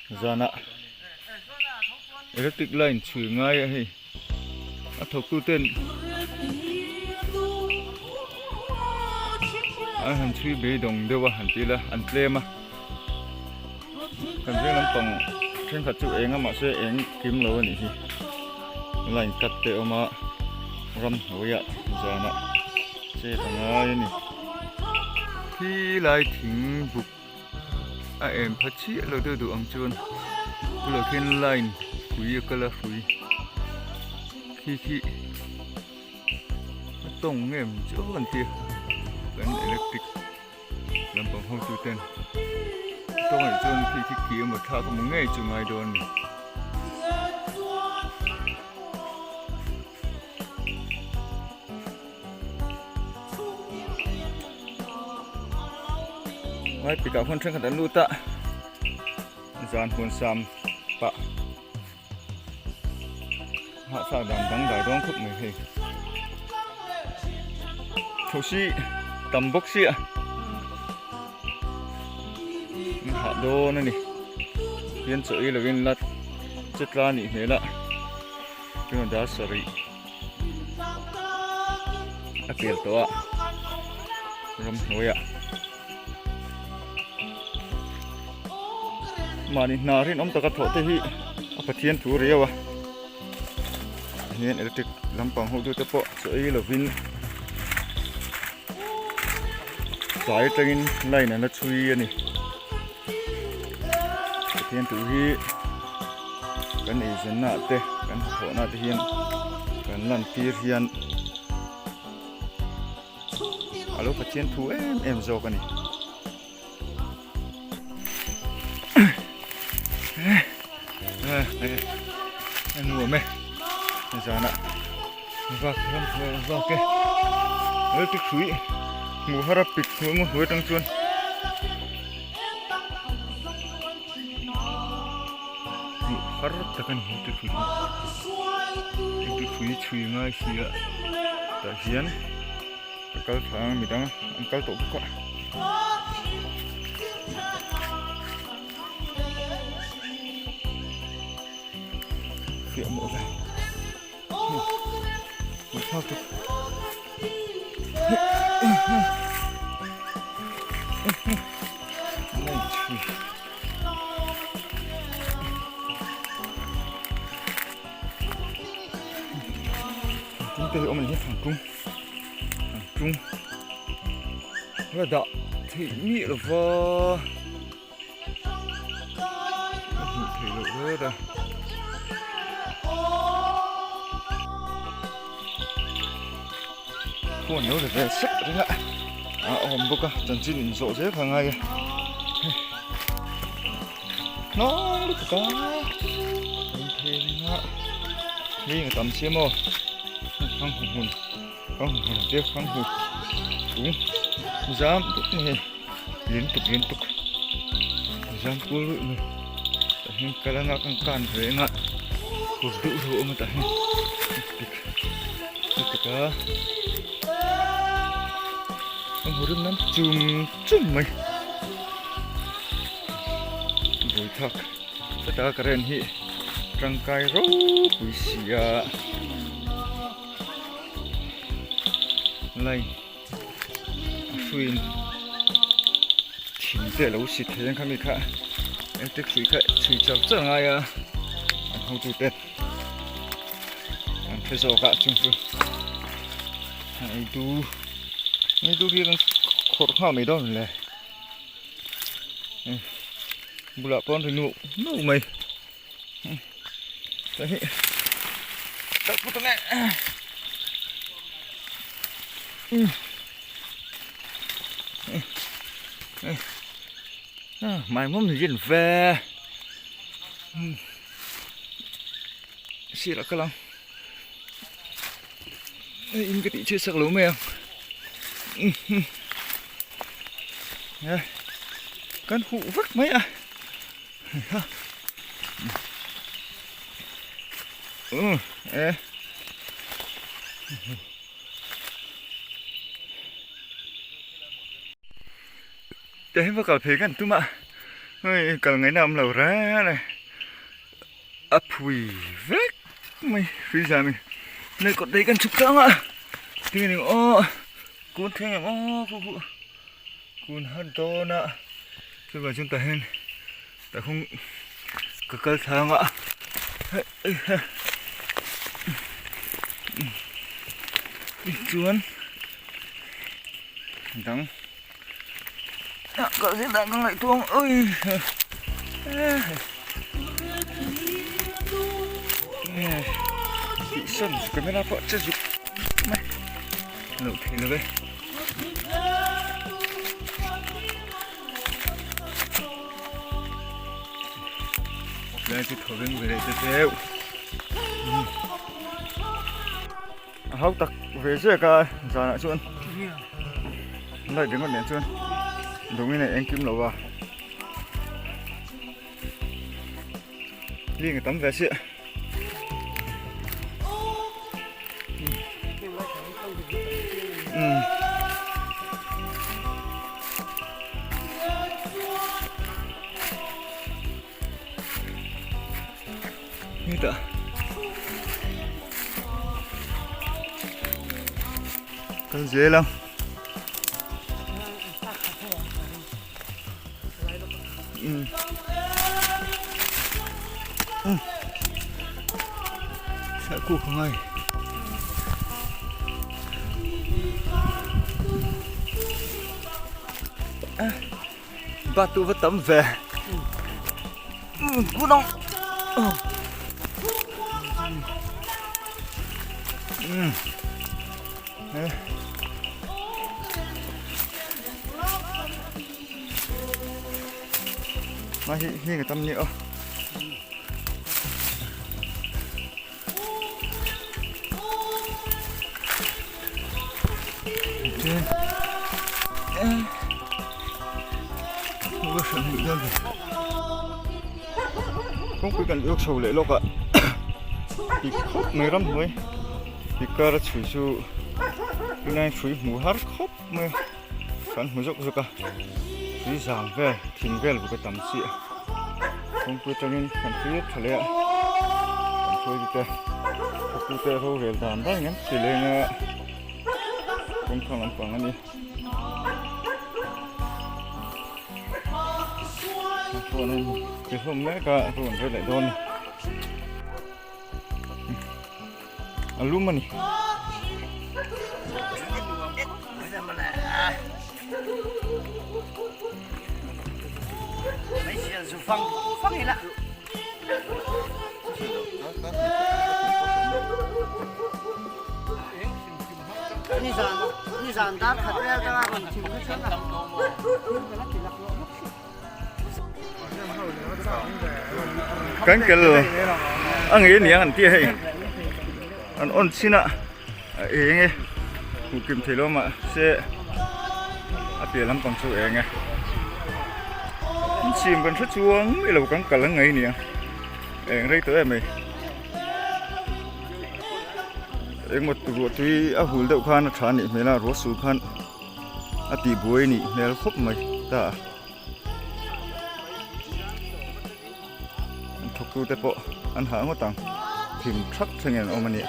Zana electric line chui ngay hi thọc tu tên han chui bê đồng đâu à han tí là han ple mà kan riêng nắm bằng riêng khát chịu eng mà sẽ eng kiếm lâu này hi line cắt tệ mà ram hồi ạ Zana chế thằng ai này khi lại thỉnh bục em phát chi lâu đưa đồ ăn chuồn là khen line quý cái là quý khi tổng em chỗ lần kia gắn electric làm bằng hông tu tên trong này chuồn khi kia mà thao có một ngày chừng ai đồn ngay bị cả con trăng khẩn lưu ta gian hồn sam bạ hạ sao đàn đắng đại đón khúc này thì thổ sĩ tầm bốc sĩ hạ đô này nè viên sợi là viên lát chất ra nỉ thế là cái con đá sợi kiệt to ram nói ạ mà đi nà rin ông ta cắt thổ thế hi apa thiên thủ riêu à hiện electric làm bằng hậu tu tập bộ sợi là vin giải trên này là chui này thiên thủ hi cái này dân nát thế cái thổ nát hiện cái lần kia hiện alo phát triển thủ em zo cái này anh ngủ mẹ giờ nè vào cái ở cái suối ngủ harap pit ngủ huế trong chuôn harap ta kan cái suối chui ngay xia ta hiền ta kal phang midang ang kal to ko phía mộ về một thao tục chúng tôi ôm mình hết thằng trung là đọ thì nghĩ là vơ thì lộ rớt ra cô nhớ được về sức đấy ạ ôm bốc à chẳng chỉ rộ rễ hàng ngày nó được cả thêm ạ đi người tắm xe mò khang hùng tiếp khang hùng đúng dám tục này liên tục dám cố lụi này hình cái là ngạc cản về ngạ cuộc tự hộ mà tại được cả ông hồ đâm nắm chùm mày bồi thắc tất cả các anh hi trăng cài râu bụi xìa này xuyên thỉnh để lâu xịt thế không biết cả em thích suy chọc chẳng ai à anh không tu tên anh phải dò cả chung phương ngay tu kia khổ khảo mấy đó này bù lạ con thì nụ mày đấy tập một tầng này mày mong gì về xí là cái lòng in cái tí chưa sắc lố mèo con hụ vắc mấy à để vào cà phêกันtu mà ơi cả ngày năm lầu ra này ấp hủy vết mày phi ra mình nơi có đây cần chụp trắng ạ thì này ô cuốn thế nhỉ ô cuốn hơn to nè chứ còn chúng ta hen ta không có cơ sáng ạ chuồn đắng cậu diễn đang lại tuông ơi bị sân camera vợ chết dục mày nụ thế là đây đây thì thổi bên về đây theo hóc tặc về dưới cả giờ lại chuồn lại đứng còn đèn chuồn đúng cái này anh kim lẩu vào liên cái tấm vé xịa như vậy con dễ lắm sẽ cụ không ai ba tu với tấm về cú đông mà hi cái tấm nhựa không cần yêu sầu lệ lộc ạ thì khóc mấy lắm mới thì cơ là chửi chú cái này chửi mù hát khóc mới phản mù dốc à chửi giảm về thìn về là một cái tầm xịa không tôi cho nên phản phí thật lệ phản phôi gì cơ tôi tê thôi về làm đó nhá chỉ lên không không làm quảng anh đi cho nên cái hôm nay cả tôi còn lại đôn lúc mà nè mấy chuyện dù phăng gì lạ như giàn đáp thật ra ra còn chịu cái chuyện là cánh cái lừa anh ấy nhỉ anh tia hay anh ôn xin ạ ấy nghe cụ kim thì lo mà sẽ bịa lắm bằng số ấy nghe chim con rất chuông bây giờ con cả lăng ấy nè em đây tới em mày em một tụi tuy à hùl đậu khan chán nè mày là rốt sụp khan à tì bùi nè mày khóc mày ta thục tu tép bộ anh hả ngót tàng tìm chắc cho nghe ông anh nè